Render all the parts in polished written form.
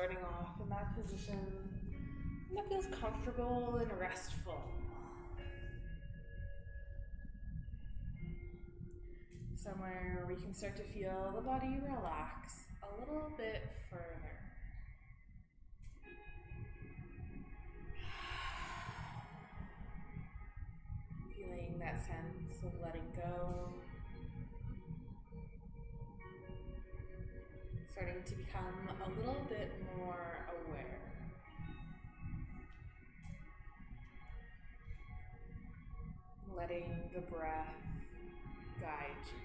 starting off in that position that feels comfortable and restful. Somewhere where we can start to feel the body relax a little bit further. Feeling that sense of letting go. Starting to become a little bit more aware. Letting the breath guide you.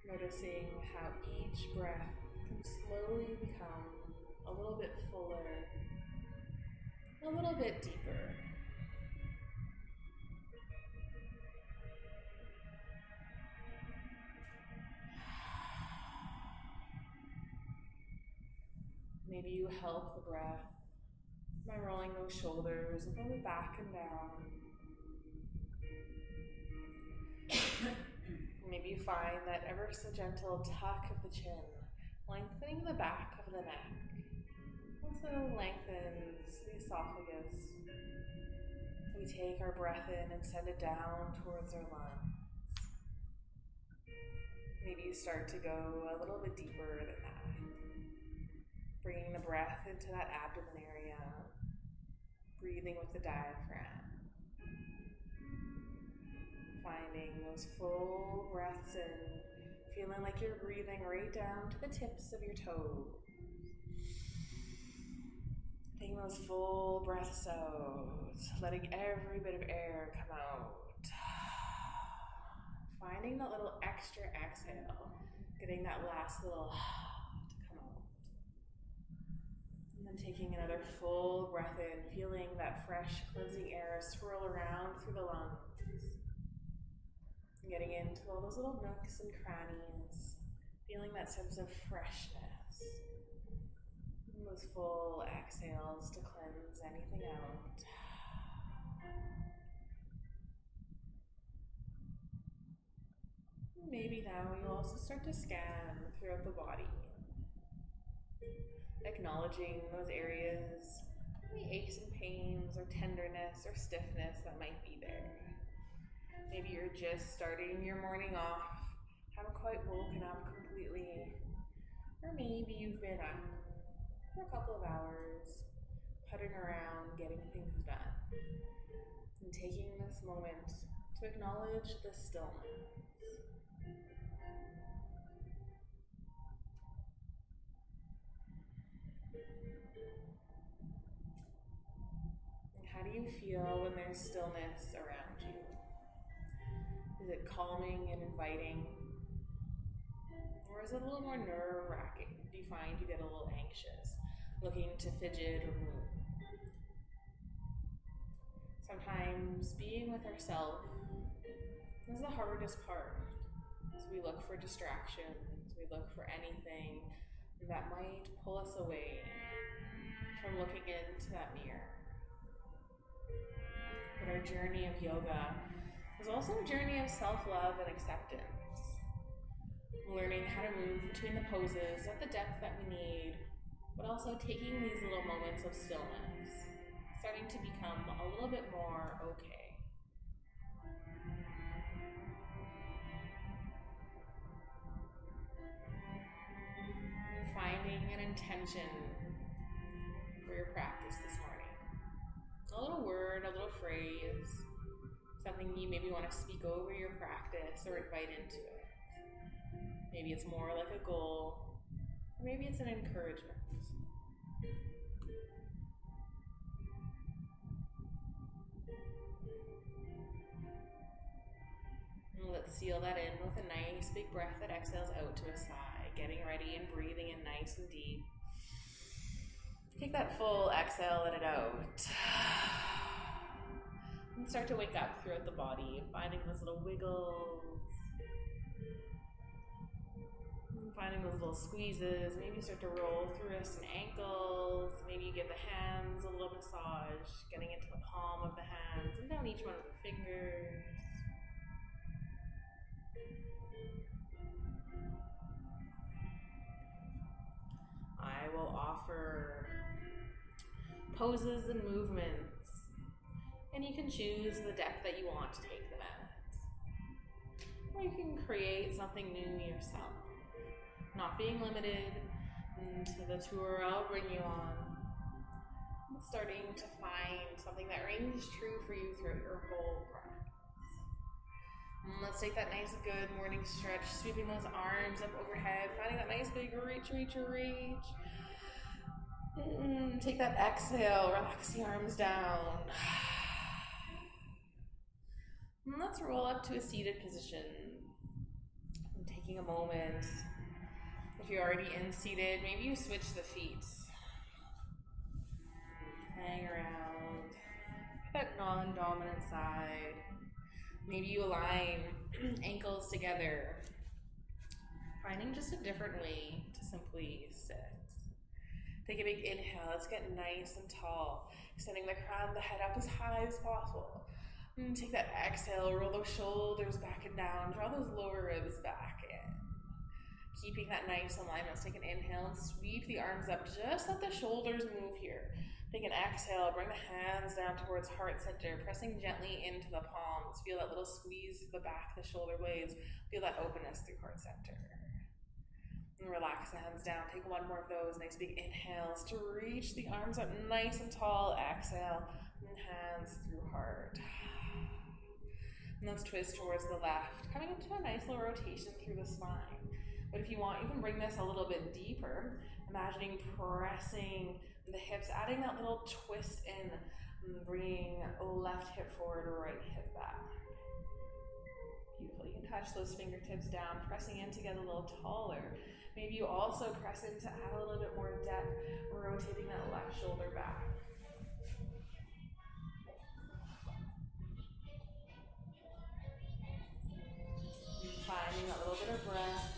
Noticing how each breath can slowly become a little bit fuller, a little bit deeper. Maybe you help the breath by rolling those shoulders a little bit back and down. Maybe you find that ever so gentle tuck of the chin, lengthening the back of the neck. Also lengthens the esophagus. We take our breath in and send it down towards our lungs. Maybe you start to go a little bit deeper than that. Bringing the breath into that abdomen area. Breathing with the diaphragm. Finding those full breaths in, feeling like you're breathing right down to the tips of your toes. Taking those full breaths out, letting every bit of air come out. Finding that little extra exhale, getting that last little to come out. And then taking another full breath in, feeling that fresh cleansing air swirl around through the lungs. Getting into all those little nooks and crannies, feeling that sense of freshness. And those full exhales to cleanse anything out. Maybe now you also start to scan throughout the body, acknowledging those areas, any aches and pains or tenderness or stiffness that might be there. Maybe you're just starting your morning off, haven't quite woken up completely, or maybe you've been up for a couple of hours, putting around, getting things done, and taking this moment to acknowledge the stillness. And how do you feel when there's stillness around you? Is it calming and inviting? Or is it a little more nerve-wracking? Do you find you get a little anxious, looking to fidget or move? Sometimes being with ourselves is the hardest part. So we look for distractions, we look for anything that might pull us away from looking into that mirror. But our journey of yoga is also a journey of self-love and acceptance. Learning how to move between the poses at the depth that we need, but also taking these little moments of stillness, starting to become a little bit more okay. Finding an intention for your practice this morning. A little word, a little phrase, something you maybe want to speak over your practice or invite into it. Maybe it's more like a goal, or maybe it's an encouragement. And let's seal that in with a nice big breath that exhales out to a sigh, getting ready and breathing in nice and deep. Take that full exhale, let it out. And start to wake up throughout the body, finding those little wiggles. Finding those little squeezes. Maybe you start to roll through wrists and ankles. Maybe you give the hands a little massage, getting into the palm of the hands and down each one of the fingers. will offer poses and movements, and you can choose the depth that you want to take them at. Or you can create something new yourself, not being limited to the tour I'll bring you on. Starting to find something that rings true for you throughout your whole practice. And let's take that nice, good morning stretch, sweeping those arms up overhead, finding that nice big reach. Take that exhale, relax the arms down. And let's roll up to a seated position. And taking a moment. If you're already in seated, maybe you switch the feet. Hang around that non-dominant side. Maybe you align ankles together, finding just a different way to simply sit. Take a big inhale. Let's get nice and tall, extending the crown of the head up as high as possible. And take that exhale, roll those shoulders back and down, draw those lower ribs back in. Keeping that nice alignment. Let's take an inhale and sweep the arms up. Just let the shoulders move here. Take an exhale, bring the hands down towards heart center, pressing gently into the palms. Feel that little squeeze through the back of the shoulder blades. Feel that openness through heart center. And relax the hands down. Take one more of those nice big inhales to reach the arms up nice and tall. Exhale, and hands through heart. And let's twist towards the left, coming into a nice little rotation through the spine. But if you want, you can bring this a little bit deeper, imagining pressing the hips, adding that little twist in, bringing left hip forward, right hip back. Beautiful. You can touch those fingertips down, pressing in to get a little taller. Maybe you also press in to add a little bit more depth, rotating that left shoulder back. Finding that little bit of breath.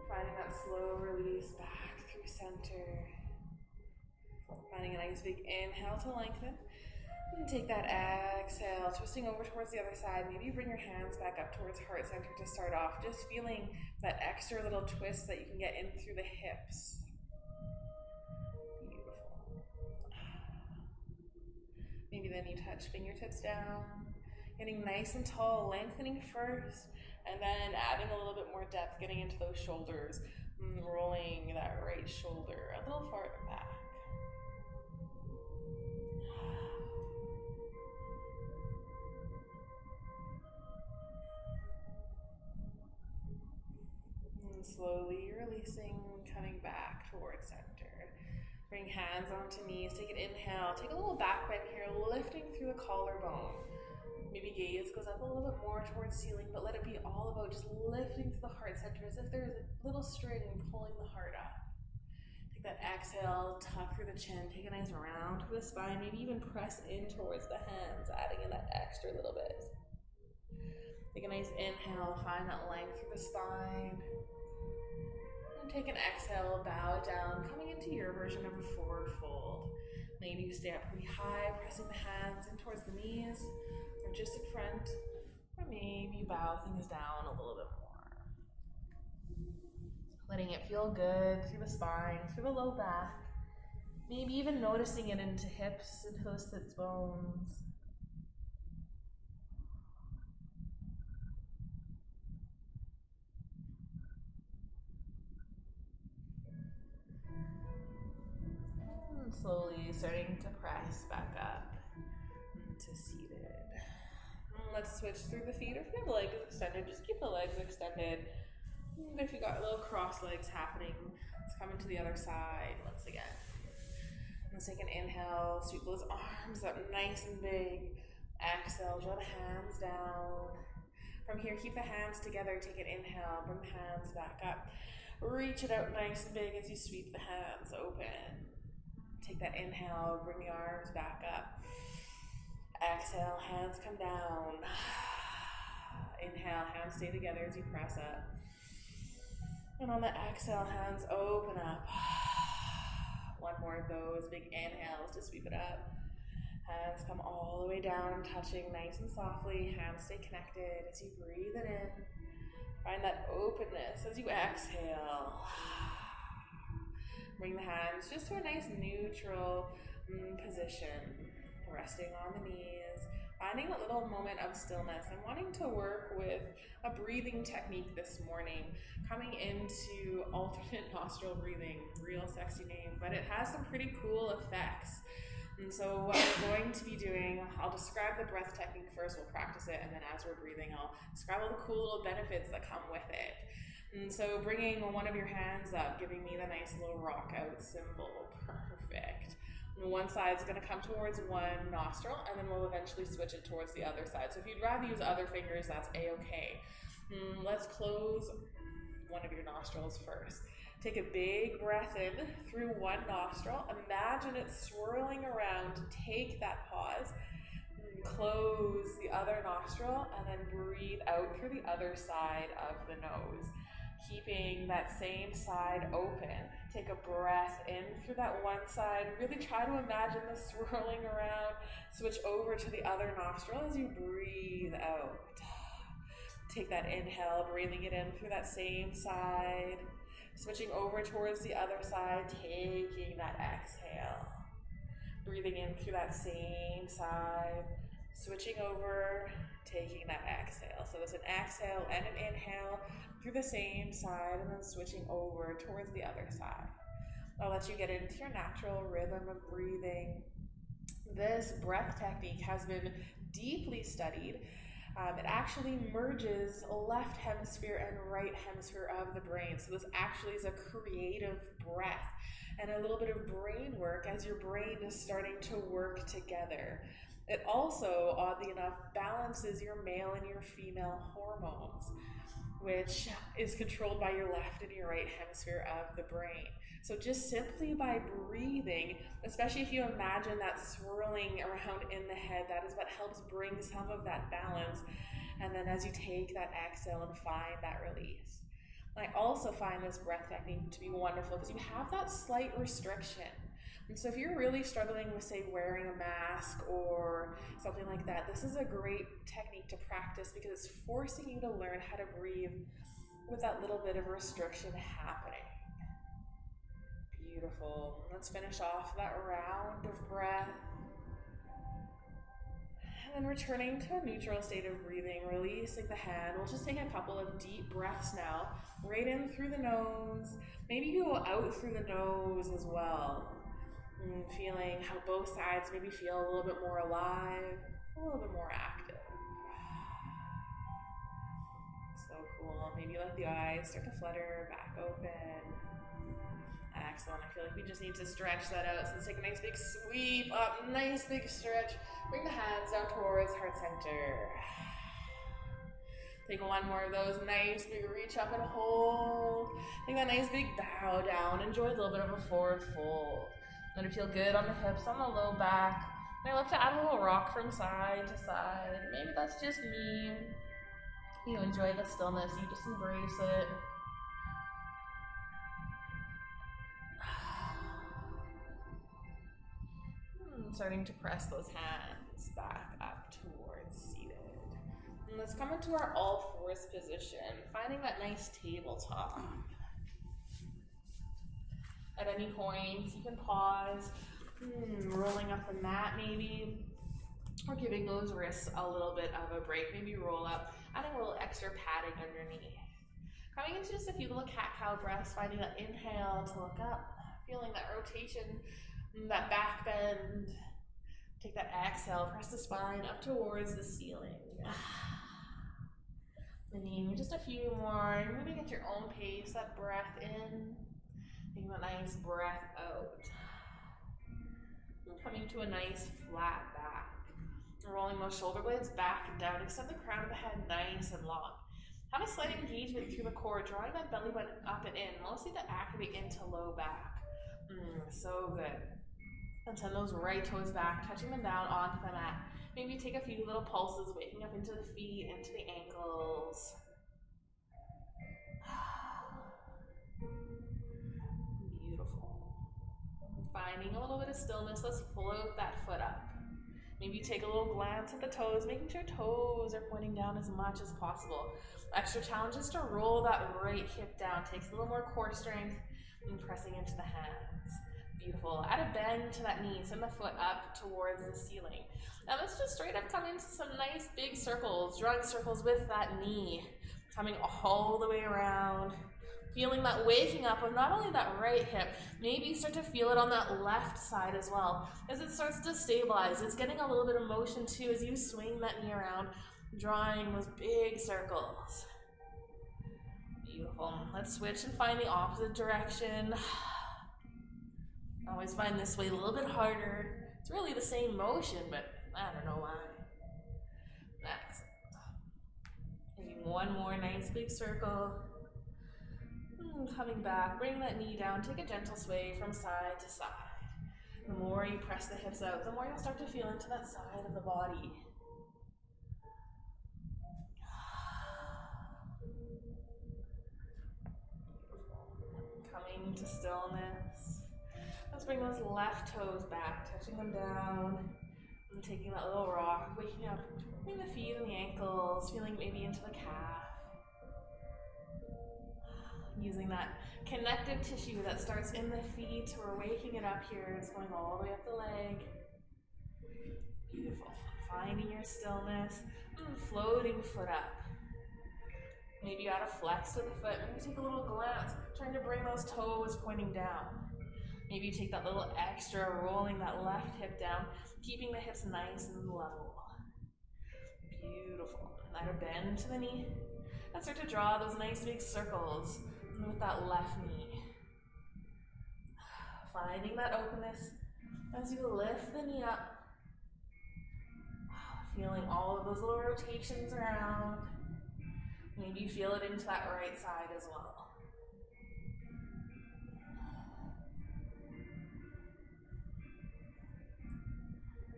Finding that slow release back through center. Finding a nice big inhale to lengthen. And take that exhale, twisting over towards the other side. Maybe you bring your hands back up towards heart center to start off. Just feeling that extra little twist that you can get in through the hips. Beautiful. Maybe then you touch fingertips down. Getting nice and tall, lengthening first. And then adding a little bit more depth, getting into those shoulders, rolling that right shoulder a little farther back. And slowly releasing, coming back towards center. Bring hands onto knees, take an inhale, take a little back bend here, lifting through the collarbone. Maybe gaze goes up a little bit more towards ceiling, but let it be all about just lifting to the heart center as if there's a little string pulling the heart up. Take that exhale, tuck through the chin, take a nice round through the spine, maybe even press in towards the hands, adding in that extra little bit. Take a nice inhale, find that length through the spine. And take an exhale, bow down, coming into your version of a forward fold. Maybe you stay up pretty high, pressing the hands in towards the knees, or just in front, or maybe you bow things down a little bit more. Letting it feel good through the spine, through the low back, maybe even noticing it into hips, into those sits bones. And slowly starting to press back up into seated. Let's switch through the feet. If you have legs extended, just keep the legs extended. And if you got little cross legs happening, let's come into the other side once again. Let's take an inhale, sweep those arms up nice and big. Exhale, draw the hands down. From here, keep the hands together. Take an inhale, bring the hands back up. Reach it out nice and big as you sweep the hands open. Take that inhale, bring the arms back up. Exhale, hands come down. Inhale, hands stay together as you press up. And on the exhale, hands open up. One more of those big inhales to sweep it up. Hands come all the way down, touching nice and softly. Hands stay connected as you breathe it in. Find that openness as you exhale. Bring the hands just to a nice neutral position, resting on the knees, finding a little moment of stillness. I'm wanting to work with a breathing technique this morning, coming into alternate nostril breathing, real sexy name, but it has some pretty cool effects. And so what we're going to be doing, I'll describe the breath technique first, we'll practice it, and then as we're breathing, I'll describe all the cool little benefits that come with it. And so bringing one of your hands up, giving me the nice little rock out symbol, perfect. And one side's gonna come towards one nostril, and then we'll eventually switch it towards the other side. So if you'd rather use other fingers, that's a-okay. Let's close one of your nostrils first. Take a big breath in through one nostril. Imagine it swirling around. Take that pause. Close the other nostril and then breathe out through the other side of the nose. Keeping that same side open. Take a breath in through that one side. Really try to imagine the swirling around. Switch over to the other nostril as you breathe out. Take that inhale, breathing it in through that same side. Switching over towards the other side, taking that exhale. Breathing in through that same side. Switching over, taking that exhale. So it's an exhale and an inhale through the same side, and then switching over towards the other side. I'll let you get into your natural rhythm of breathing. This breath technique has been deeply studied. It actually merges left hemisphere and right hemisphere of the brain. So this actually is a creative breath and a little bit of brain work as your brain is starting to work together. It also, oddly enough, balances your male and your female hormones, which is controlled by your left and your right hemisphere of the brain. So just simply by breathing, especially if you imagine that swirling around in the head, that is what helps bring some of that balance. And then as you take that exhale and find that release. I also find this breath technique to be wonderful because you have that slight restriction. And so if you're really struggling with, say, wearing a mask or something like that, this is a great technique to practice because it's forcing you to learn how to breathe with that little bit of restriction happening. Beautiful. Let's finish off that round of breath. And then returning to a neutral state of breathing, releasing the hand. We'll just take a couple of deep breaths now. Right in through the nose. Maybe you go out through the nose as well. Feeling how both sides maybe feel a little bit more alive, a little bit more active. So cool. Maybe let the eyes start to flutter back open. Excellent. I feel like we just need to stretch that out. So let's take a nice big sweep up, nice big stretch. Bring the hands down towards heart center. Take one more of those, nice big reach up and hold. Take that nice big bow down. Enjoy a little bit of a forward fold. Let it feel good on the hips, on the low back. And I love to add a little rock from side to side. Maybe that's just me. You enjoy the stillness, you just embrace it. Starting to press those hands back up towards seated. And let's come into our all fours position, finding that nice tabletop. At any point, you can pause, rolling up the mat maybe, or giving those wrists a little bit of a break. Maybe roll up, adding a little extra padding underneath. Coming into just a few little cat-cow breaths, finding that inhale to look up, feeling that rotation, that back bend. Take that exhale, press the spine up towards the ceiling. And then just a few more, moving at your own pace, that breath in, taking a nice breath out. And coming to a nice flat back. Rolling those shoulder blades back and down, extend the crown of the head nice and long. Have a slight engagement through the core, drawing that belly button up and in, mostly to activate into low back. So good. And send those right toes back, touching them down onto the mat. Maybe take a few little pulses, waking up into the feet, into the ankles. Beautiful. Finding a little bit of stillness, let's float that foot up. Maybe take a little glance at the toes, making sure toes are pointing down as much as possible. Extra challenge is to roll that right hip down. Takes a little more core strength and pressing into the hands. Beautiful. Add a bend to that knee. Send the foot up towards the ceiling. Now let's just straight up come into some nice big circles, drawing circles with that knee. Coming all the way around. Feeling that waking up of not only that right hip, maybe start to feel it on that left side as well. As it starts to stabilize, it's getting a little bit of motion too as you swing that knee around, drawing those big circles. Beautiful. Let's switch and find the opposite direction. I always find this way a little bit harder. It's really the same motion, but I don't know why. Excellent. Maybe one more nice big circle. Coming back, bring that knee down, take a gentle sway from side to side. The more you press the hips out, the more you'll start to feel into that side of the body. Coming to stillness. Let's bring those left toes back, touching them down, and taking that little rock, waking up, bring the feet and the ankles, feeling maybe into the calf. Using that connective tissue that starts in the feet, we're waking it up here. It's going all the way up the leg. Beautiful. Finding your stillness. Floating foot up. Maybe you add a flex to the foot. Maybe take a little glance, trying to bring those toes pointing down. Maybe you take that little extra, rolling that left hip down, keeping the hips nice and level. Beautiful. Add a bend to the knee. And start to draw those nice big circles with that left knee. Finding that openness as you lift the knee up. Feeling all of those little rotations around. Maybe you feel it into that right side as well.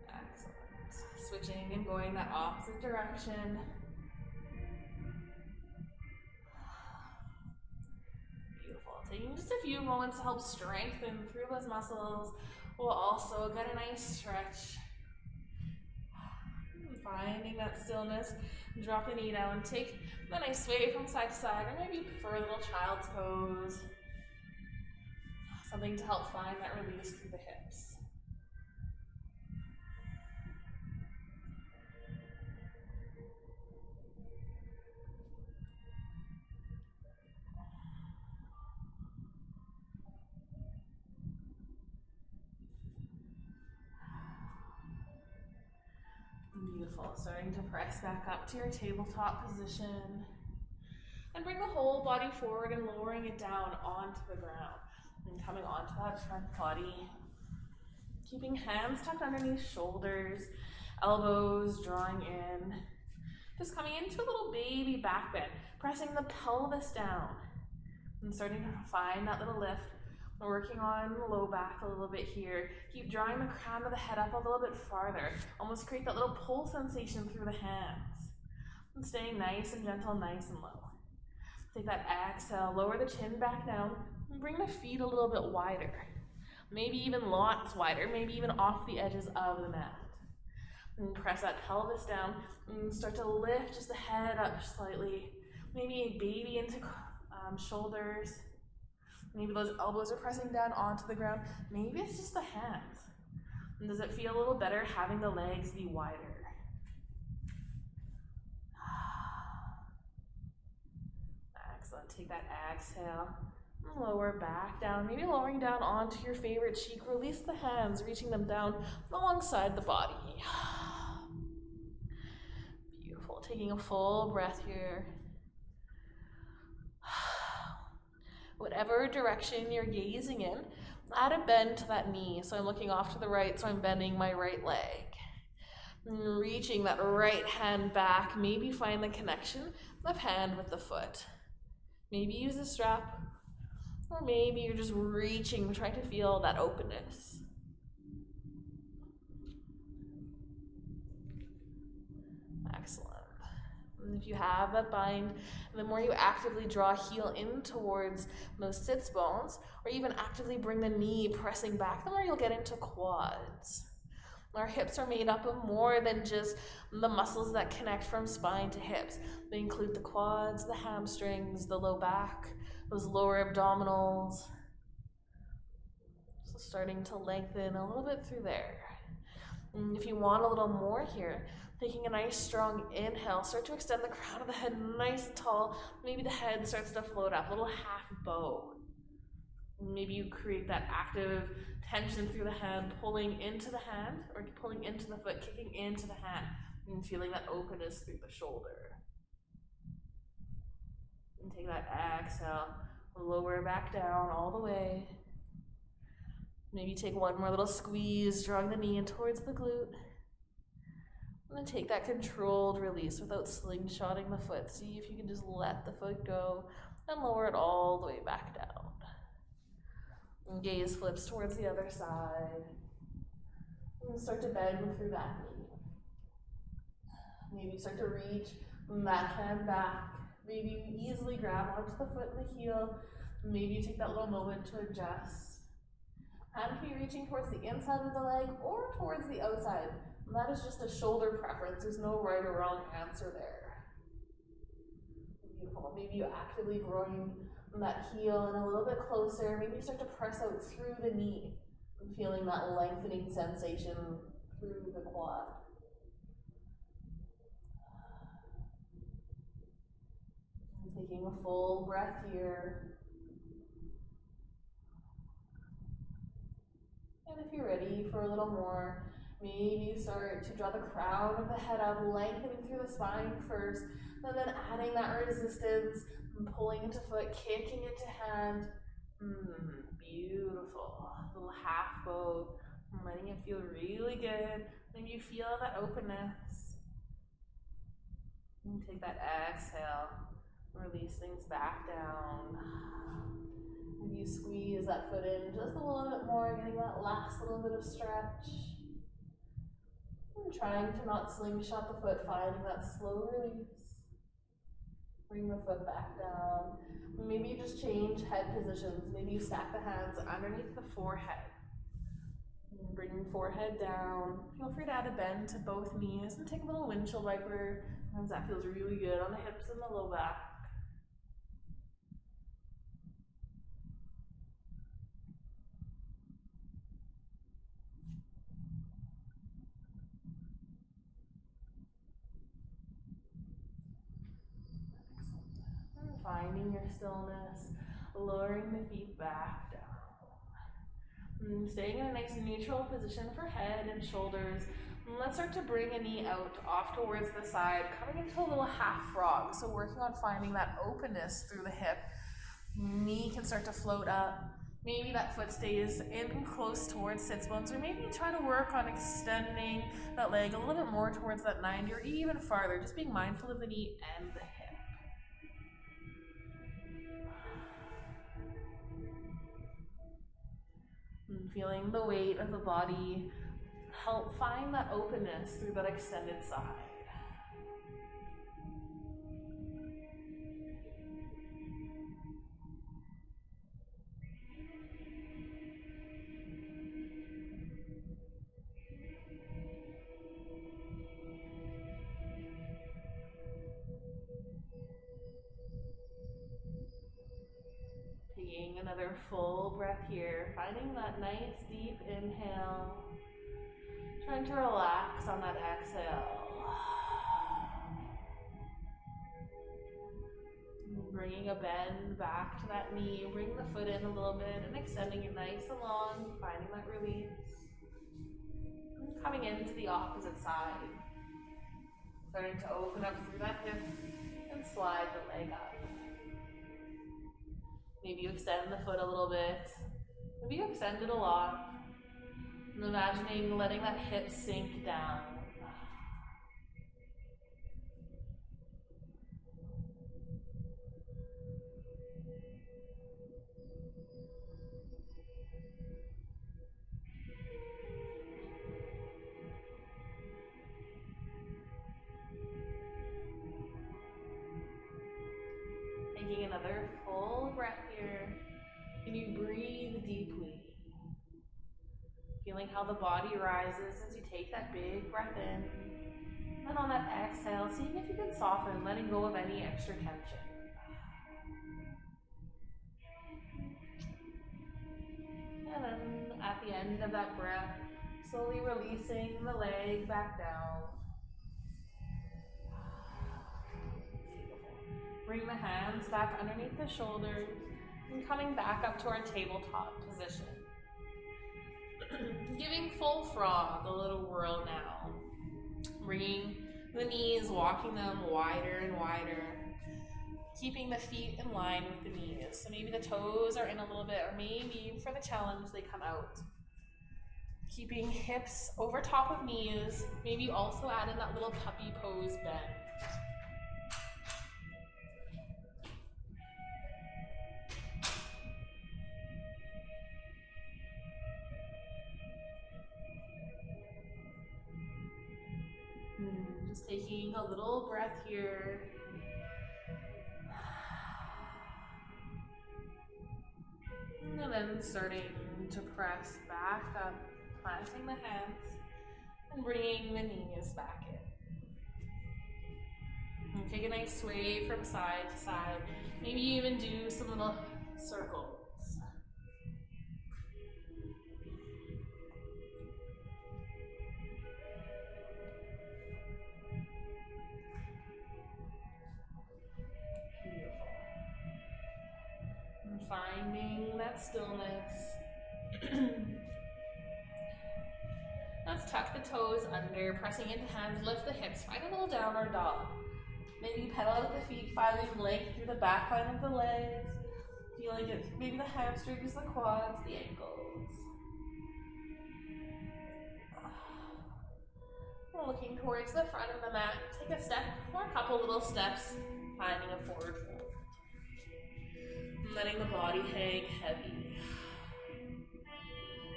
Excellent. Switching and going that opposite direction. Taking just a few moments to help strengthen through those muscles. We'll also get a nice stretch. Finding that stillness. Drop the knee down. Take a nice sway from side to side, or maybe you prefer a little child's pose. Something to help find that release through the hips. Beautiful. Starting to press back up to your tabletop position. And bring the whole body forward and lowering it down onto the ground. And coming onto that front body. Keeping hands tucked underneath shoulders, elbows drawing in. Just coming into a little baby back bend. Pressing the pelvis down. And starting to find that little lift. Working on the low back a little bit here. Keep drawing the crown of the head up a little bit farther. Almost create that little pull sensation through the hands. And staying nice and gentle, nice and low. Take that exhale, lower the chin back down, and bring the feet a little bit wider. Maybe even lots wider, maybe even off the edges of the mat. And press that pelvis down, and start to lift just the head up slightly. Maybe a baby into shoulders. Maybe those elbows are pressing down onto the ground. Maybe it's just the hands. And does it feel a little better having the legs be wider? Excellent. Take that exhale. And lower back down. Maybe lowering down onto your favorite cheek. Release the hands, reaching them down alongside the body. Beautiful. Taking a full breath here. Whatever direction you're gazing in, add a bend to that knee. So I'm looking off to the right, so I'm bending my right leg. Reaching that right hand back. Maybe find the connection of hand with the foot. Maybe use a strap, or maybe you're just reaching, trying to feel that openness. Excellent. And if you have that bind, the more you actively draw heel in towards those sits bones, or even actively bring the knee pressing back, the more you'll get into quads. Our hips are made up of more than just the muscles that connect from spine to hips. They include the quads, the hamstrings, the low back, those lower abdominals. So starting to lengthen a little bit through there. And if you want a little more here, taking a nice strong inhale, start to extend the crown of the head nice and tall. Maybe the head starts to float up, a little half bow. Maybe you create that active tension through the hand, pulling into the hand, or pulling into the foot, kicking into the hand, and feeling that openness through the shoulder. And take that exhale, lower back down all the way. Maybe take one more little squeeze, drawing the knee in towards the glute. And then take that controlled release without slingshotting the foot. See if you can just let the foot go and lower it all the way back down. And gaze flips towards the other side. And start to bend through that knee. Maybe start to reach that hand back. Maybe you easily grab onto the foot and the heel. Maybe you take that little moment to adjust. Hand can be reaching towards the inside of the leg or towards the outside. And that is just a shoulder preference. There's no right or wrong answer there. Beautiful. Maybe you actively growing that heel in a little bit closer. Maybe you start to press out through the knee and feeling that lengthening sensation through the quad. And taking a full breath here. And if you're ready for a little more, maybe you start to draw the crown of the head up, lengthening through the spine first, and then adding that resistance, pulling into foot, kicking into hand. Beautiful. A little half bow, letting it feel really good. Maybe you feel that openness. And take that exhale, release things back down. Maybe you squeeze that foot in just a little bit more, getting that last little bit of stretch. And trying to not slingshot the foot, finding that slow release. Bring the foot back down. Maybe you just change head positions. Maybe you stack the hands underneath the forehead. Bring your forehead down. Feel free to add a bend to both knees and take a little windshield wiper. Sometimes that feels really good on the hips and the low back. Finding your stillness, lowering the feet back down. And staying in a nice neutral position for head and shoulders. And let's start to bring a knee out off towards the side, coming into a little half frog. So working on finding that openness through the hip. Knee can start to float up. Maybe that foot stays in close towards sits bones, or maybe you try to work on extending that leg a little bit more towards that 90 or even farther, just being mindful of the knee and the hip. And feeling the weight of the body help find that openness through that extended side. Taking another full breath here, finding that nice deep inhale, trying to relax on that exhale. Bringing a bend back to that knee, bring the foot in a little bit and extending it nice and long, finding that release. And coming into the opposite side, starting to open up through that hip and slide the leg up. Maybe you extend the foot a little bit. Maybe you extend it a lot. And imagining letting that hip sink down. Taking another full breath here. Can you breathe deeply? Feeling how the body rises as you take that big breath in. And then on that exhale, seeing if you can soften, letting go of any extra tension. And then at the end of that breath, slowly releasing the leg back down. Bring the hands back underneath the shoulders and coming back up to our tabletop position. Giving full frog a little whirl now. Bringing the knees, walking them wider and wider. Keeping the feet in line with the knees. So maybe the toes are in a little bit, or maybe for the challenge they come out. Keeping hips over top of knees. Maybe also add in that little puppy pose bend. Just taking a little breath here. And then starting to press back up, planting the hands and bringing the knees back in. And take a nice sway from side to side. Maybe even do some little circles. Finding that stillness. Let's tuck the toes under, pressing into hands, lift the hips, find a little downward dog. Maybe pedal out the feet, finding length through the back line of the legs, feeling it, maybe the hamstrings, the quads, the ankles. Looking towards the front of the mat, take a step or a couple little steps, finding a forward fold. Letting the body hang heavy.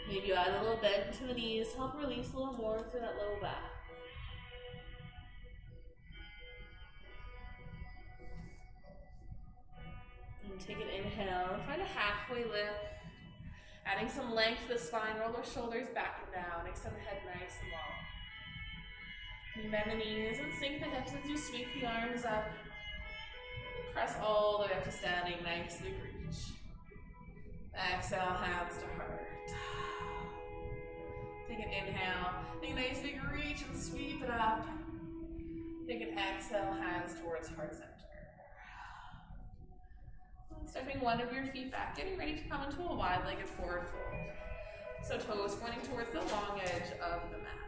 Maybe you add a little bend to the knees, help release a little more through that low back. And take an inhale and find a halfway lift. Adding some length to the spine, roll the shoulders back and down, extend the head nice and long. Bend the knees and sink the hips as you sweep the arms up. Press all the way up to standing, nice big reach. Exhale, hands to heart. Take an inhale, take a nice big reach and sweep it up. Take an exhale, hands towards heart center. And stepping one of your feet back, getting ready to come into a wide-legged forward fold. So toes pointing towards the long edge of the mat.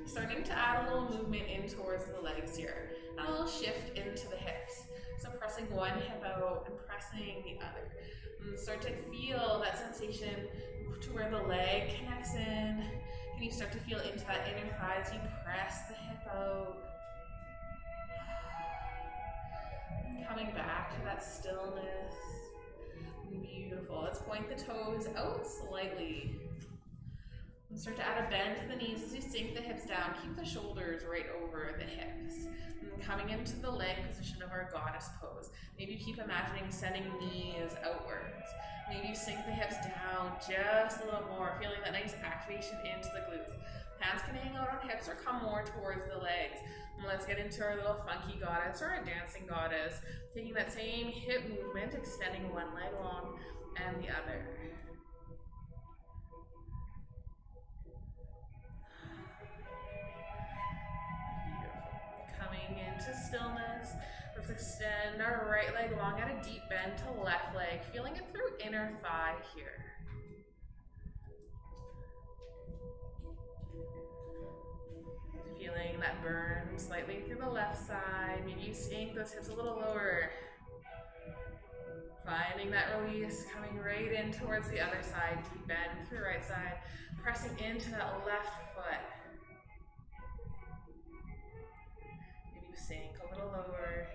Starting to add a little movement in towards the legs here. And a little shift into the hips. So pressing one hip out and pressing the other. And start to feel that sensation to where the leg connects in. And you start to feel into that inner thigh as you press the hip out. And coming back to that stillness. Beautiful. Let's point the toes out slightly. And start to add a bend to the knees as you sink the hips down. Keep the shoulders right over the hips. And coming into the leg position of our goddess pose. Maybe keep imagining sending knees outwards. Maybe you sink the hips down just a little more, feeling that nice activation into the glutes. Hands can hang out on hips or come more towards the legs. And let's get into our little funky goddess or our dancing goddess. Taking that same hip movement, extending one leg long and the other. Into stillness. Let's extend our right leg long at a deep bend to left leg, feeling it through inner thigh here. Feeling that burn slightly through the left side. Maybe you sink those hips a little lower. Finding that release, coming right in towards the other side. Deep bend through right side. Pressing into that left foot. Sink a little lower.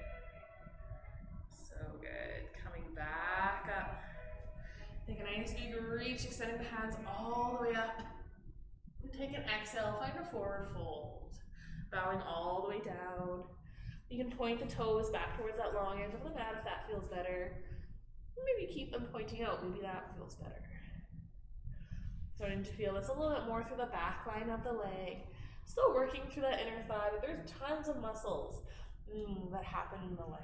So good. Coming back up. Take a nice big reach, extending the hands all the way up. And take an exhale, find a forward fold. Bowing all the way down. You can point the toes back towards that long edge of the mat if that feels better. Maybe keep them pointing out, maybe that feels better. Starting to feel this a little bit more through the back line of the leg. Still working through that inner thigh, but there's tons of muscles that happen in the leg.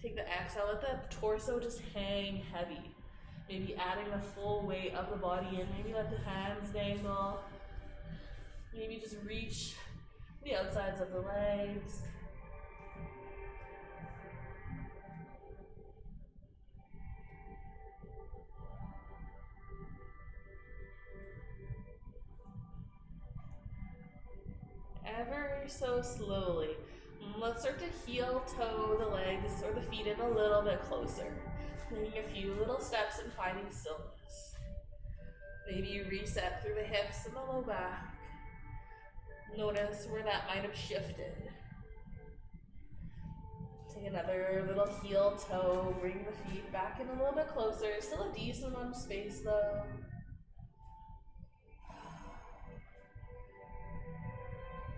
Take the exhale, let the torso just hang heavy. Maybe adding the full weight of the body in. Maybe let the hands dangle. Maybe just reach the outsides of the legs. Ever so slowly, let's start to heel toe the legs or the feet in a little bit closer. Taking a few little steps and finding stillness. Maybe you reset through the hips and the low back. Notice where that might have shifted. Take another little heel toe, bring the feet back in a little bit closer. Still a decent amount of space though.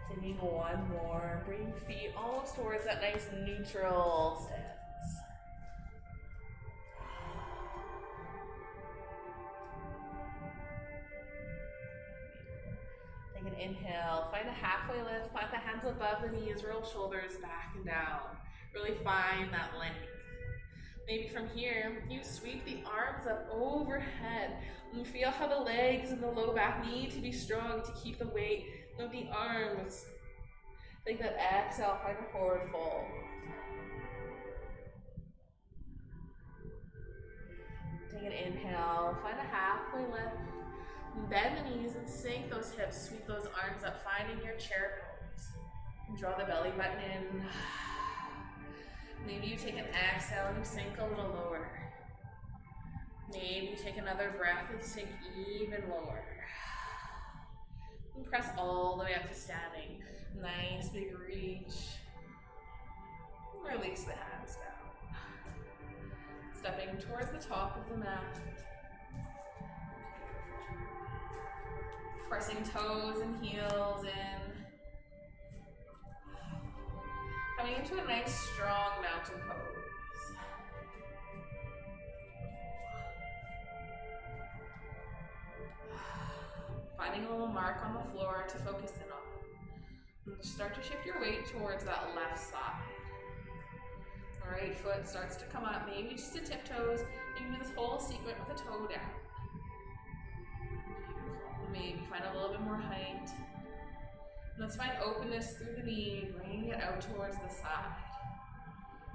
Taking one more, bring feet almost towards that nice neutral stance. Take an inhale, find a halfway lift, plant the hands above the knees, roll shoulders back and down. Really find that length. Maybe from here, you sweep the arms up overhead and feel how the legs and the low back need to be strong to keep the weight of the arms. Take that exhale, find a forward fold. Take an inhale, find a halfway lift. Bend the knees and sink those hips, sweep those arms up, finding your chair pose. Draw the belly button in. Maybe you take an exhale and you sink a little lower. Maybe you take another breath and sink even lower. And press all the way up to standing. Nice big reach. Release the hands down. Stepping towards the top of the mat. Pressing toes and heels in. Coming into a nice strong mountain pose. Finding a little mark on the floor to focus in on. And start to shift your weight towards that left side. Right foot starts to come up, maybe just to tiptoes. You can do this whole sequence with a toe down. Maybe find a little bit more height. Let's find openness through the knee, bringing it out towards the side.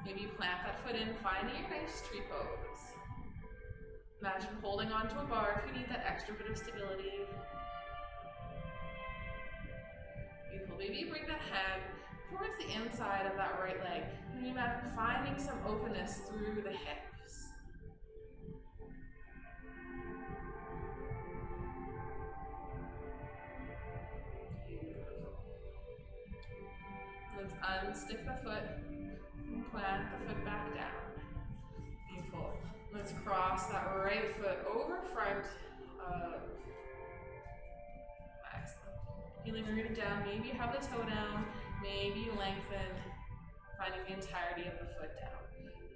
Maybe you plant that foot in, finding your nice tree pose. Imagine holding onto a bar if you need that extra bit of stability. Beautiful. Maybe you bring that hand towards the inside of that right leg. And you imagine finding some openness through the hips. Let's unstick the foot and plant the foot back down. Beautiful. Let's cross that right foot over front of. Excellent. Feeling rooted down. Maybe you have the toe down. Maybe you lengthen, finding the entirety of the foot down.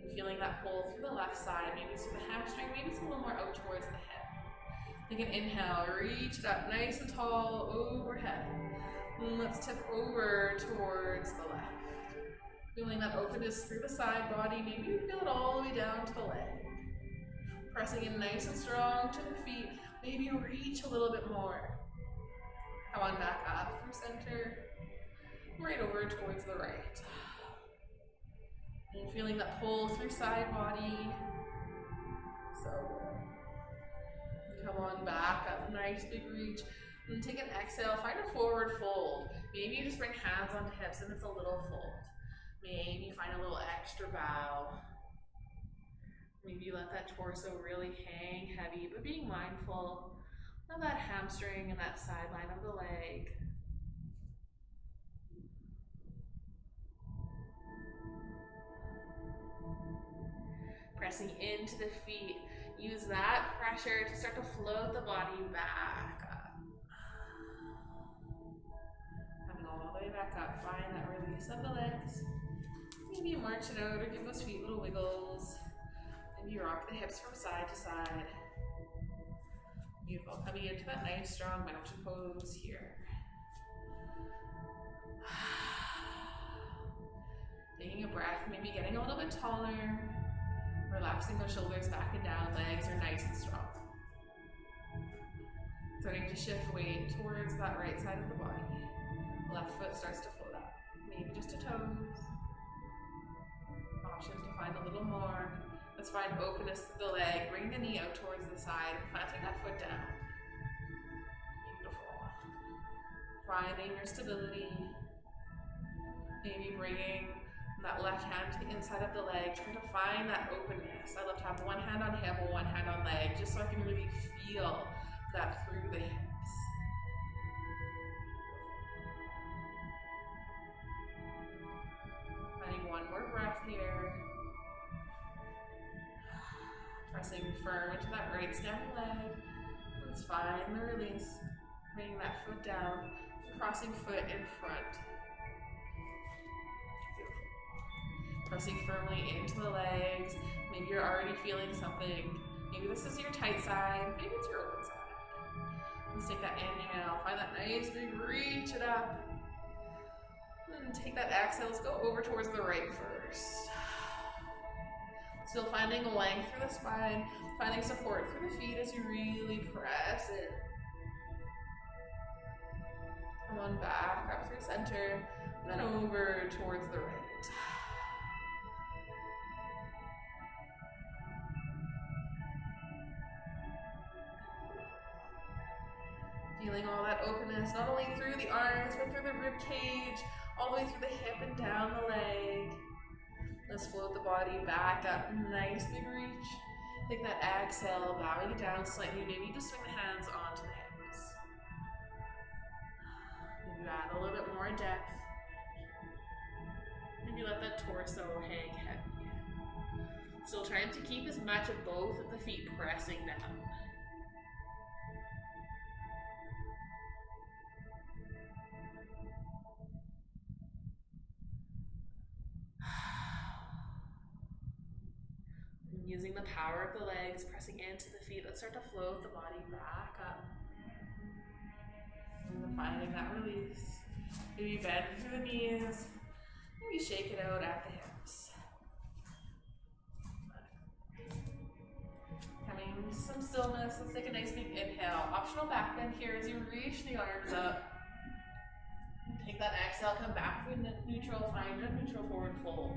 And feeling that pull through the left side. Maybe it's through the hamstring. Maybe it's a little more out towards the hip. Take an inhale. Reach it up nice and tall overhead. And let's tip over towards the left. Feeling that openness through the side body. Maybe you feel it all the way down to the leg. Pressing in nice and strong to the feet. Maybe you reach a little bit more. Come on back up through center. Right over towards the right. And feeling that pull through side body. So good. Come on back up. Nice big reach. And take an exhale, find a forward fold. Maybe you just bring hands onto hips and it's a little fold. Maybe find a little extra bow. Maybe you let that torso really hang heavy, but being mindful of that hamstring and that sideline of the leg. Pressing into the feet. Use that pressure to start to float the body back up. Coming all the way back up. Find that release of the legs. Maybe Maybe you march it out or give those feet little wiggles. Maybe you rock the hips from side to side. Beautiful. Coming into that nice strong mountain pose here. Taking a breath, maybe getting a little bit taller. Relaxing those shoulders back and down, legs are nice and strong. Starting to shift weight towards that right side of the body. Left foot starts to float up. Maybe just to toes. Options to find a little more. Let's find openness through the leg. Bring the knee out towards the side, planting that foot down. Beautiful. Finding your stability. Maybe bringing that left hand to the inside of the leg. Try to find that openness. I love to have one hand on hip or one hand on leg, just so I can really feel that through the hips. Finding one more breath here. Pressing firm into that right standing leg. Let's find the release. Bringing that foot down, crossing foot in front. Beautiful. Pressing firmly into the legs. Maybe you're already feeling something. Maybe this is your tight side, maybe it's your open side. Let's take that inhale, find that nice big reach it up. And take that exhale, let's go over towards the right first. Still finding length through the spine, finding support through the feet as you really press it. Come on back, up through center, then over towards the right. Feeling all that openness, not only through the arms, but through the rib cage, all the way through the hip and down the leg. Let's float the body back up, nice big reach. Take that exhale, bowing it down slightly. Maybe you just swing the hands onto the hips. Maybe add a little bit more depth. Maybe let that torso hang heavy. Still trying to keep as much of both of the feet pressing down. Using the power of the legs, pressing into the feet. Let's start to float the body back up. And then finding that release. Maybe bend through the knees. Maybe shake it out at the hips. Coming to some stillness. Let's take a nice big inhale. Optional back bend here as you reach the arms up. Take that exhale, come back through neutral, find a neutral forward fold.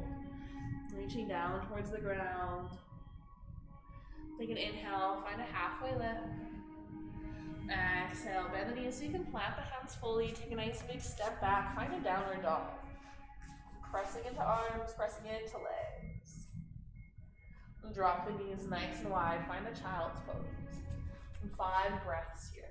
Reaching down towards the ground. Take an inhale, find a halfway lift. Exhale, bend the knees so you can plant the hands fully. Take a nice big step back, find a downward dog. Pressing into arms, pressing into legs. And drop the knees nice and wide, find a child's pose. And 5 breaths here.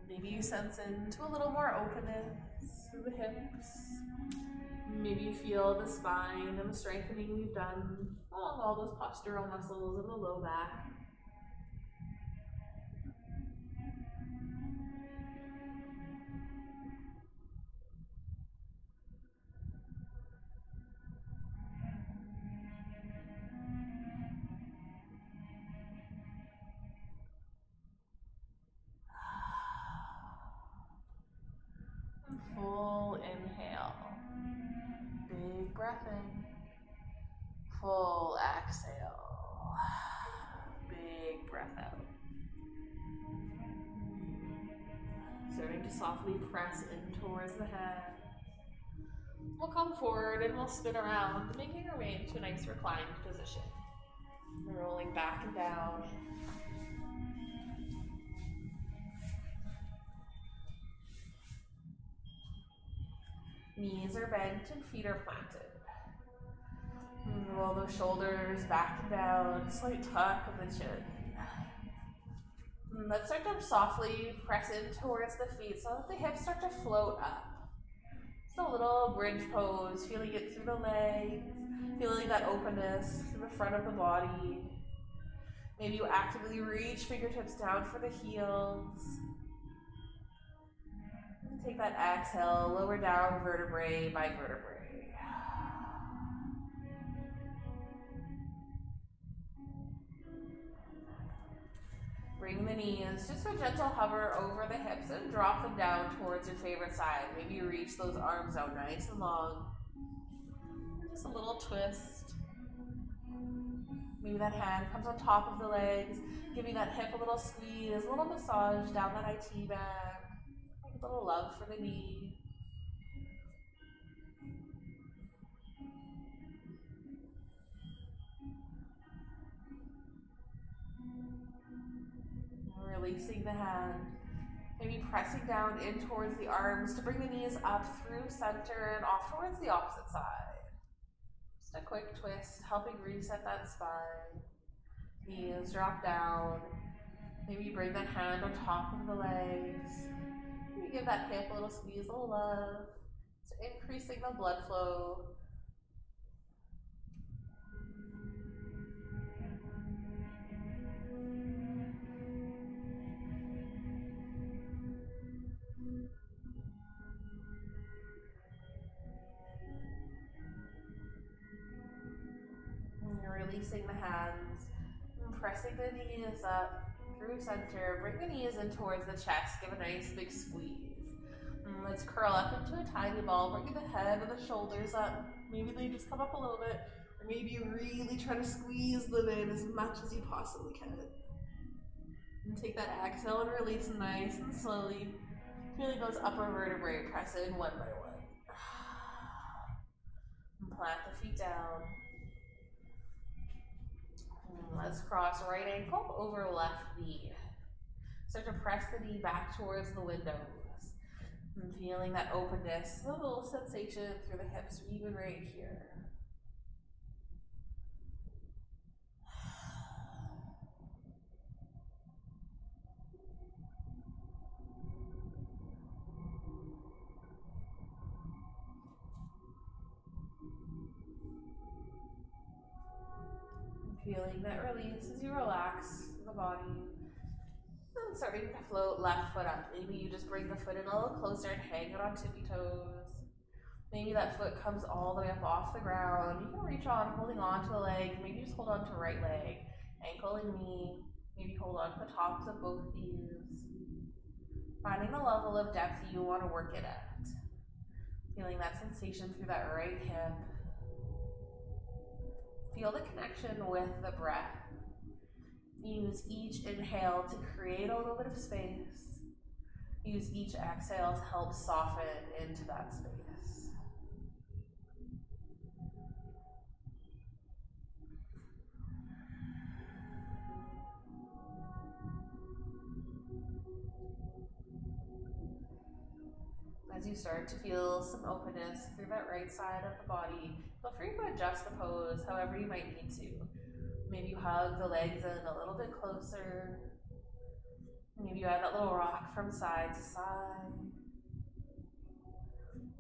Maybe you sense into a little more openness through the hips. Maybe you feel the spine and the strengthening we've done along all those postural muscles of the low back. Full inhale, big breath in, full exhale, big breath out. Starting to softly press in towards the head. We'll come forward and we'll spin around, making our way into a nice reclined position. Rolling back and down. Knees are bent and feet are planted. And roll those shoulders back and down, slight tuck of the chin. And let's start to softly press in towards the feet so that the hips start to float up. Just a little bridge pose, feeling it through the legs, feeling that openness through the front of the body. Maybe you actively reach fingertips down for the heels. And take that exhale, lower down vertebrae by vertebrae. Bring the knees, just a gentle hover over the hips and drop them down towards your favorite side. Maybe you reach those arms out nice and long. Just a little twist. Maybe that hand comes on top of the legs, giving that hip a little squeeze, a little massage down that IT band. A little love for the knee. Releasing the hand. Maybe pressing down in towards the arms to bring the knees up through center and off towards the opposite side. Just a quick twist, helping reset that spine. Knees drop down. Maybe you bring that hand on top of the legs. Maybe give that hip a little squeeze, a little love. So increasing the blood flow. Releasing the hands, pressing the knees up through center. Bring the knees in towards the chest. Give a nice big squeeze. Let's curl up into a tiny ball. Bring the head and the shoulders up. Maybe they just come up a little bit, or maybe you really try to squeeze them in as much as you possibly can. And take that exhale and release nice and slowly. Feeling those upper vertebrae press in one by one. And plant the feet down. Let's cross right ankle over left knee. Start to press the knee back towards the windows. And feeling that openness, a little sensation through the hips, or even right here. Feeling that release as you relax the body. And starting to float left foot up. Maybe you just bring the foot in a little closer and hang it on tippy toes. Maybe that foot comes all the way up off the ground. You can reach on, holding on to the leg. Maybe just hold on to right leg, ankle and knee. Maybe hold on to the tops of both knees. Finding the level of depth you want to work it at. Feeling that sensation through that right hip. Feel the connection with the breath. Use each inhale to create a little bit of space. Use each exhale to help soften into that space. As you start to feel some openness through that right side of the body, feel free to adjust the pose however you might need to. Maybe you hug the legs in a little bit closer. Maybe you add that little rock from side to side.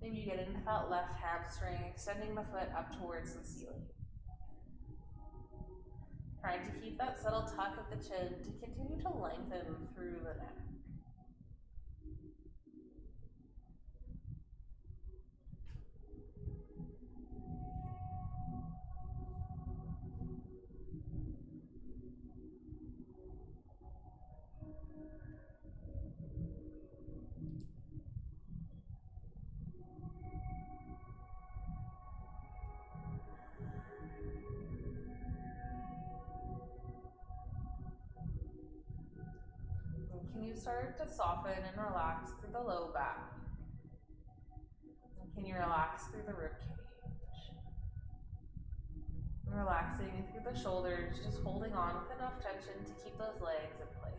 Maybe you get into that left hamstring, extending the foot up towards the ceiling. Trying to keep that subtle tuck of the chin to continue to lengthen through the neck. Can you start to soften and relax through the low back? And can you relax through the rib cage? And relaxing through the shoulders, just holding on with enough tension to keep those legs in place.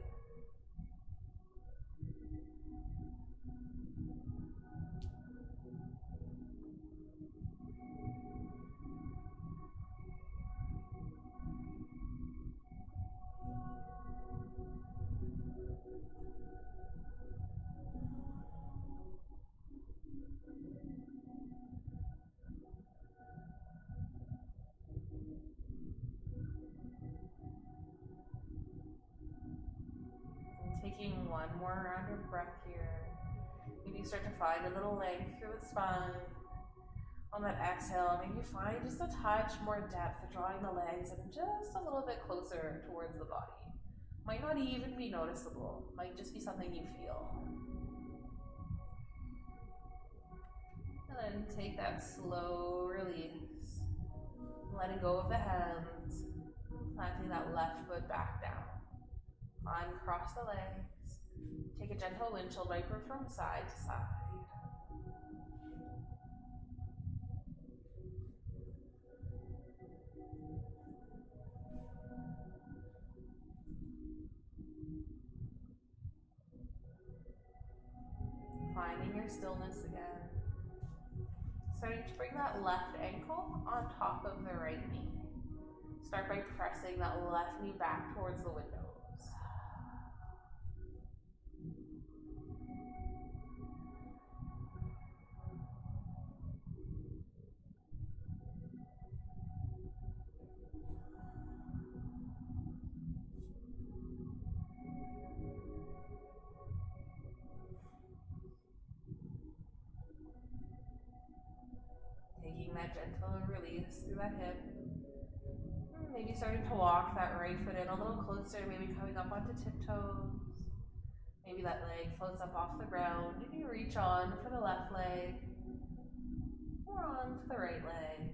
Maybe start to find a little length through the spine. On that exhale, maybe find just a touch more depth, drawing the legs in just a little bit closer towards the body. Might not even be noticeable, might just be something you feel. And then take that slow release, letting go of the hands, planting that left foot back down. Uncross the legs, take a gentle windshield wiper from side to side. Finding your stillness again. Starting to bring that left ankle on top of the right knee. Start by pressing that left knee back towards the windows. Taking that gentle release through that hip. Maybe starting to walk that right foot in a little closer, maybe coming up onto tiptoes. Maybe that leg floats up off the ground. Maybe reach on for the left leg or on to the right leg.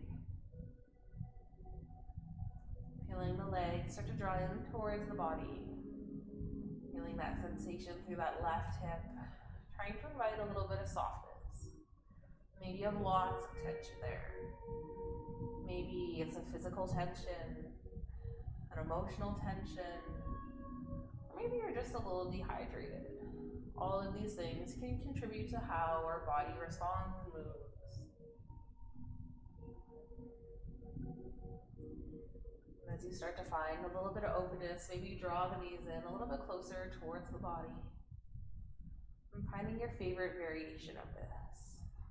Feeling the legs start to draw in towards the body. Feeling that sensation through that left hip. Trying to invite a little bit of softness. Maybe you have lots of tension there. Maybe it's a physical tension, an emotional tension, or maybe you're just a little dehydrated. All of these things can contribute to how our body responds and moves. And as you start to find a little bit of openness, maybe you draw the knees in a little bit closer towards the body. And finding your favorite variation of this.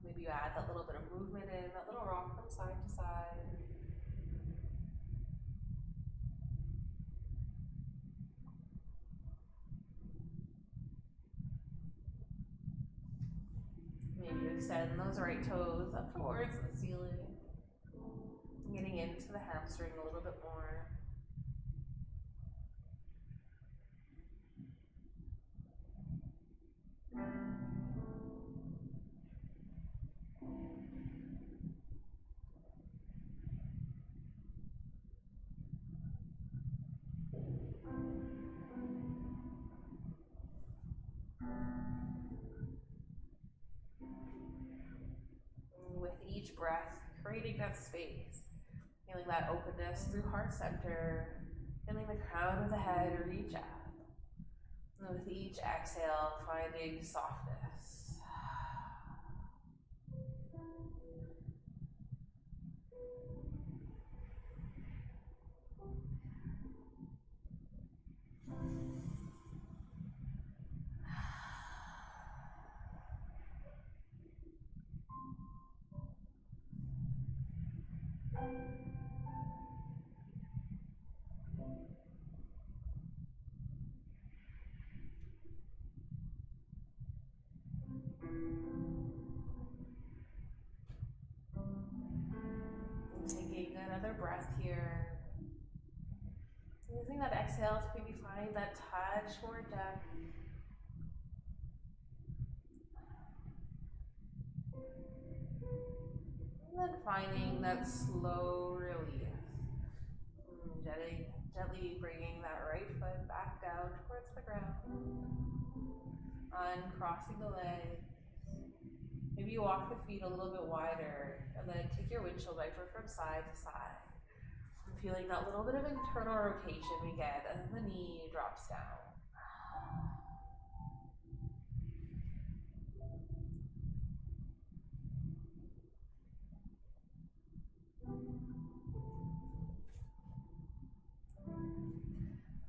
Maybe you add that little bit of movement in, that little rock from side to side. Maybe you extend those right toes up towards the ceiling. Getting into the hamstring a little bit more. With each breath, creating that space, feeling that openness through heart center, feeling the crown of the head reach up. And with each exhale, finding softness. Taking another breath here. Using that exhale to maybe find that touch more depth. And then finding that slow release. Gently bringing that right foot back down towards the ground. Uncrossing the legs. Maybe you walk the feet a little bit wider and then take your windshield wiper from side to side. And feeling that little bit of internal rotation we get as the knee drops down.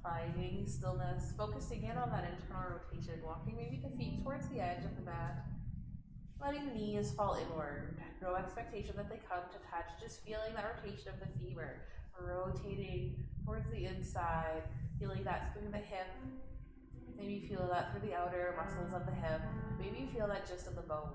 Finding stillness, focusing in on that internal rotation, walking maybe the feet towards the edge of the mat, letting the knees fall inward. No expectation that they come to touch, just feeling that rotation of the femur, rotating towards the inside, feeling that through the hip, Maybe you feel that through the outer muscles of the hip. Maybe you feel that just in the bones.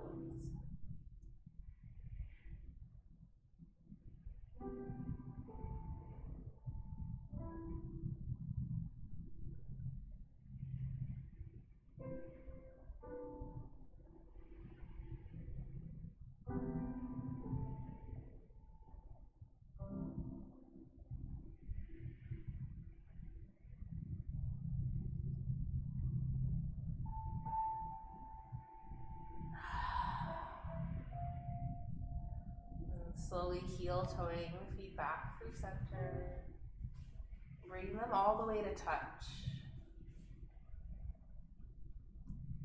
Slowly heel toeing the feet back through center. Bring them all the way to touch.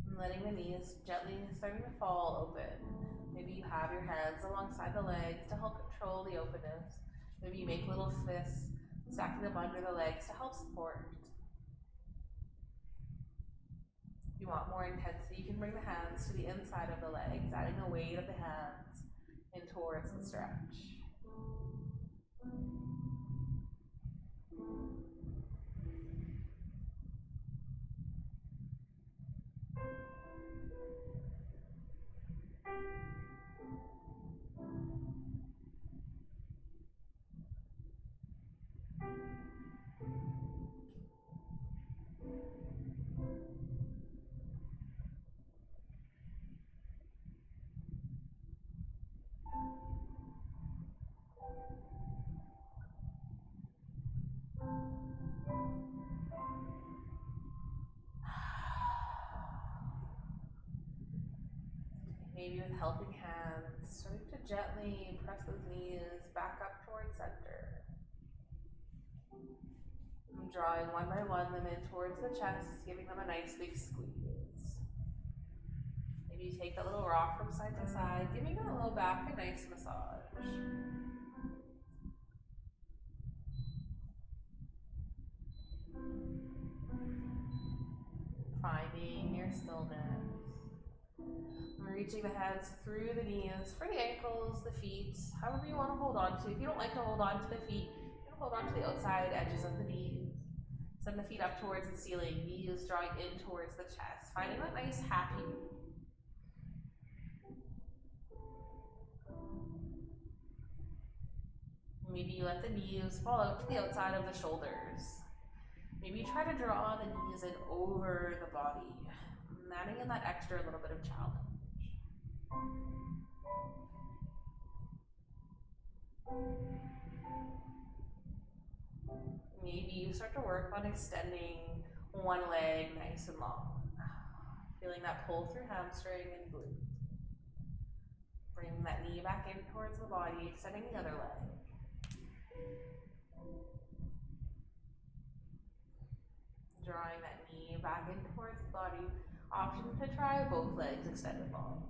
And letting the knees gently starting to fall open. Maybe you have your hands alongside the legs to help control the openness. Maybe you make little fists, stacking them under the legs to help support. If you want more intensity, you can bring the hands to the inside of the legs, adding the weight of the hands in towards the stretch. Maybe with helping hands, starting to gently press those knees back up towards center. And drawing one by one them in towards the chest, giving them a nice big squeeze. Maybe you take that little rock from side to side, giving that low back a nice massage. Finding your stillness. Reaching the hands through the knees for the ankles, the feet, however you want to hold on to. If you don't like to hold on to the feet, you can hold on to the outside edges of the knees. Send the feet up towards the ceiling, knees drawing in towards the chest, finding that nice happy. Maybe you let the knees fall out to the outside of the shoulders. Maybe you try to draw the knees in over the body, adding in that extra little bit of challenge. Maybe you start to work on extending one leg nice and long. Feeling that pull through hamstring and glute. Bring that knee back in towards the body, extending the other leg. Drawing that knee back in towards the body. Option to try both legs extended long.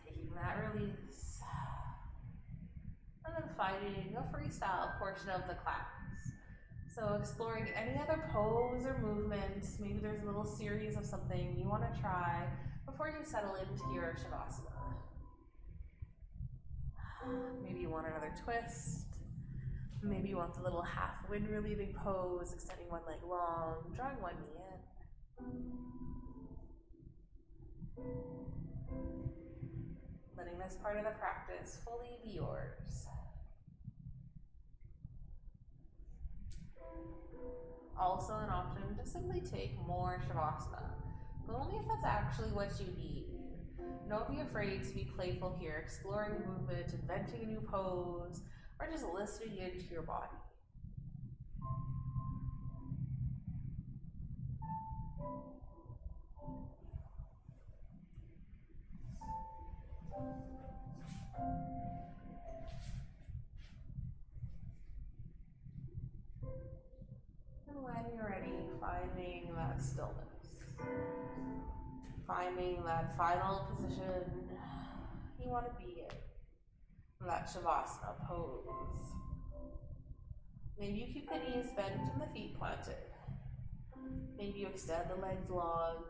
Taking that release. And then finding a freestyle portion of the class. So exploring any other pose or movement. Maybe there's a little series of something you want to try before you settle into your Shavasana. Maybe you want another twist. Maybe you want the little half wind relieving pose, extending one leg long, drawing one knee in. Letting this part of the practice fully be yours. Also an option to simply take more Shavasana, but only if that's actually what you need. Don't be afraid to be playful here, exploring the movement, inventing a new pose, or just listening into your body. And when you're ready, finding that stillness. Finding that final position you want to be in. That Shavasana pose. Maybe you keep the knees bent and the feet planted. Maybe you extend the legs long,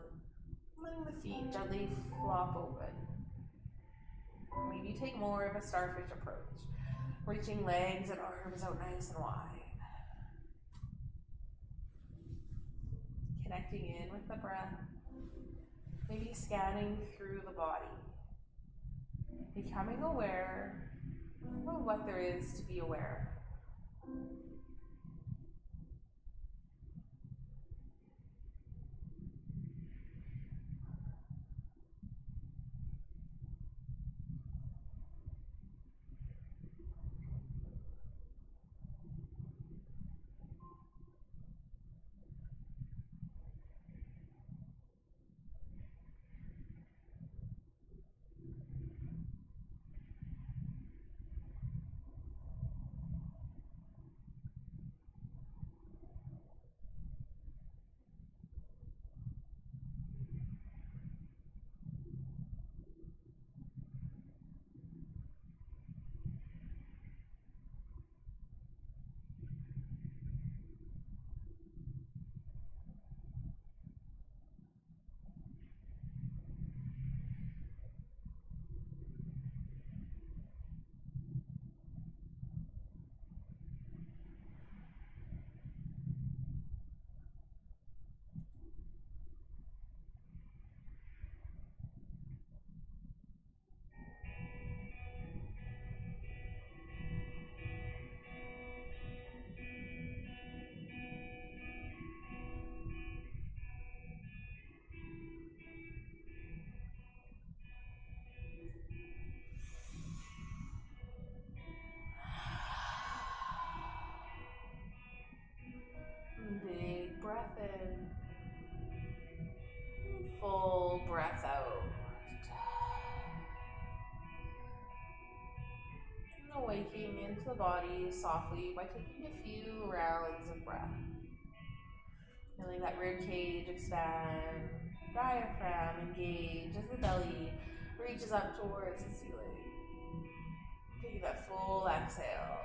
letting the feet gently flop open. Maybe you take more of a starfish approach. Reaching legs and arms out nice and wide. Connecting in with the breath. Maybe scanning through the body. Becoming aware of what there is to be aware of. Big breath in. Full breath out. And awaking into the body softly by taking a few rounds of breath. Feeling that rib cage expand, diaphragm engage as the belly reaches up towards the ceiling. Taking that full exhale.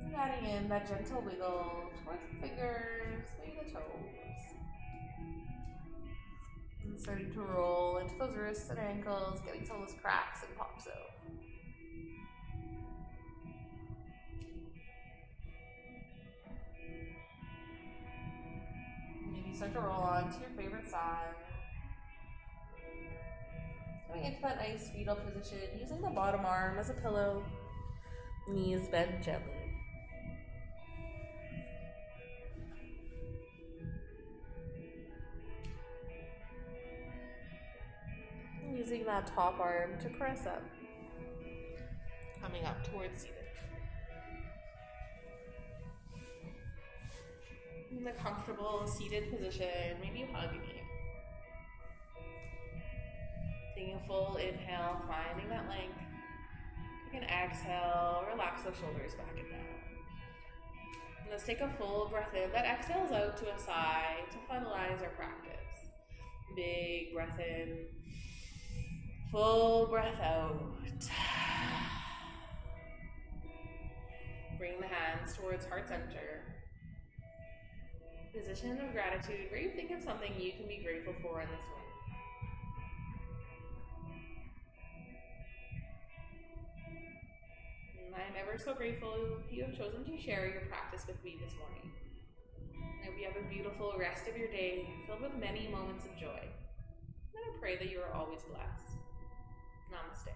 And adding in that gentle wiggle towards the fingers, maybe the toes. And starting to roll into those wrists and ankles, getting some of those cracks and pops out. Maybe start to roll on to your favorite side. Coming into that nice fetal position, using the bottom arm as a pillow, knees bent gently. Using that top arm to press up, coming up towards seated. In the comfortable seated position, maybe you hug a knee. Taking a full inhale, finding that length. Take an exhale, relax those shoulders back and down. And let's take a full breath in. That exhales out to a sigh to finalize our practice. Big breath in. Full breath out. Bring the hands towards heart center. Position of gratitude where you think of something you can be grateful for in this moment. And I'm ever so grateful you have chosen to share your practice with me this morning. I hope you have a beautiful rest of your day filled with many moments of joy. And I pray that you are always blessed. Namaste.